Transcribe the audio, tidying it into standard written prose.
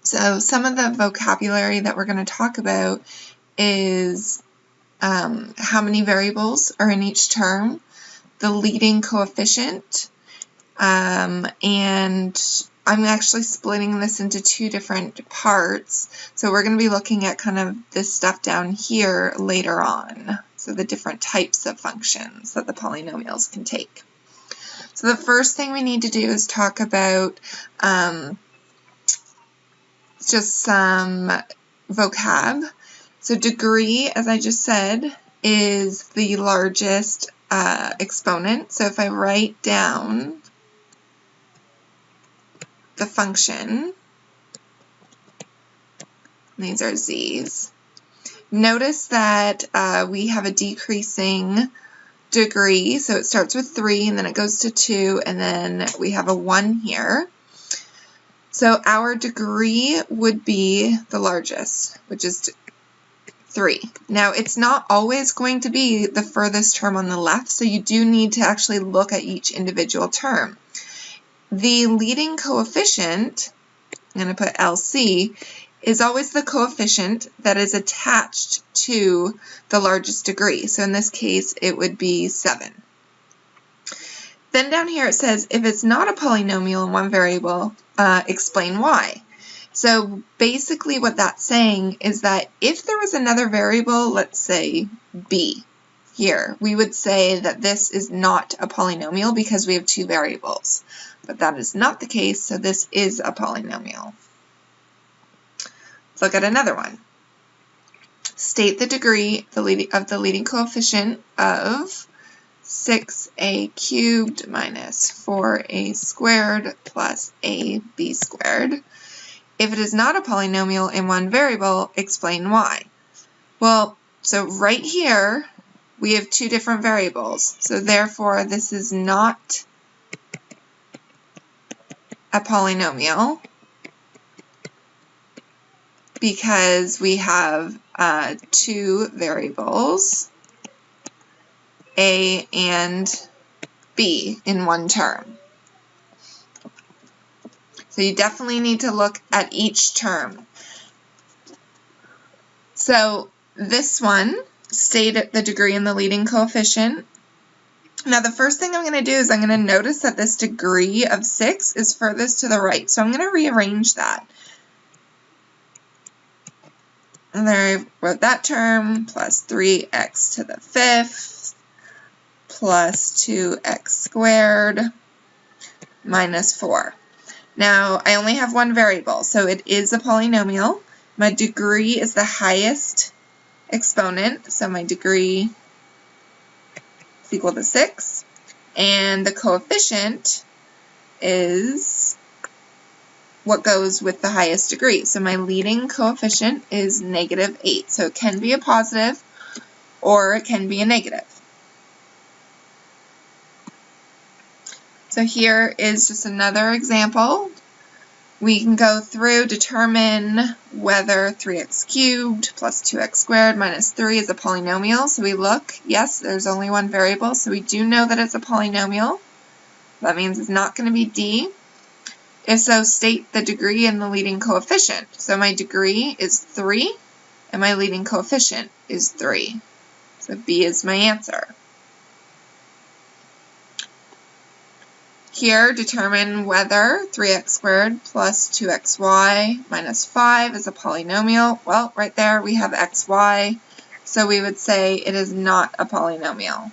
So some of the vocabulary that we're going to talk about is how many variables are in each term, the leading coefficient, and I'm actually splitting this into two different parts. So we're going to be looking at kind of this stuff down here later on. So the different types of functions that the polynomials can take. So the first thing we need to do is talk about just some vocab. So degree, as I just said, is the largest exponent. So if I write down the function, these are z's, notice that we have a decreasing degree. So it starts with 3 and then it goes to 2 and then we have a 1 here. So our degree would be the largest, which is 3. Now it's not always going to be the furthest term on the left, so you do need to actually look at each individual term. The leading coefficient, I'm going to put LC, is always the coefficient that is attached to the largest degree. So in this case, it would be 7. Then down here it says, if it's not a polynomial in one variable, explain why. So basically what that's saying is that if there was another variable, let's say b here, we would say that this is not a polynomial because we have two variables. But that is not the case, so this is a polynomial. Let's look at another one. State the degree of the leading coefficient of 6a cubed minus 4a squared plus ab squared. If it is not a polynomial in one variable, explain why. Well, so right here, we have two different variables. So therefore, this is not a polynomial because we have two variables, a and b, in one term. So you definitely need to look at each term. So this one, state the degree and the leading coefficient. Now the first thing I'm going to do is I'm going to notice that this degree of 6 is furthest to the right. So I'm going to rearrange that. And there I wrote that term, plus 3x to the 5th, plus 2x squared, minus 4. Now, I only have one variable, so it is a polynomial. My degree is the highest exponent, so my degree is equal to 6. And the coefficient is what goes with the highest degree. So my leading coefficient is -8. So it can be a positive or it can be a negative. So here is just another example. We can go through, determine whether 3x cubed plus 2x squared minus 3 is a polynomial. So we look, yes, there's only one variable, so we do know that it's a polynomial. That means it's not going to be D. If so, state the degree and the leading coefficient. So my degree is 3, and my leading coefficient is 3. So B is my answer. Here, determine whether 3x squared plus 2xy minus 5 is a polynomial. Well, right there we have xy, so we would say it is not a polynomial.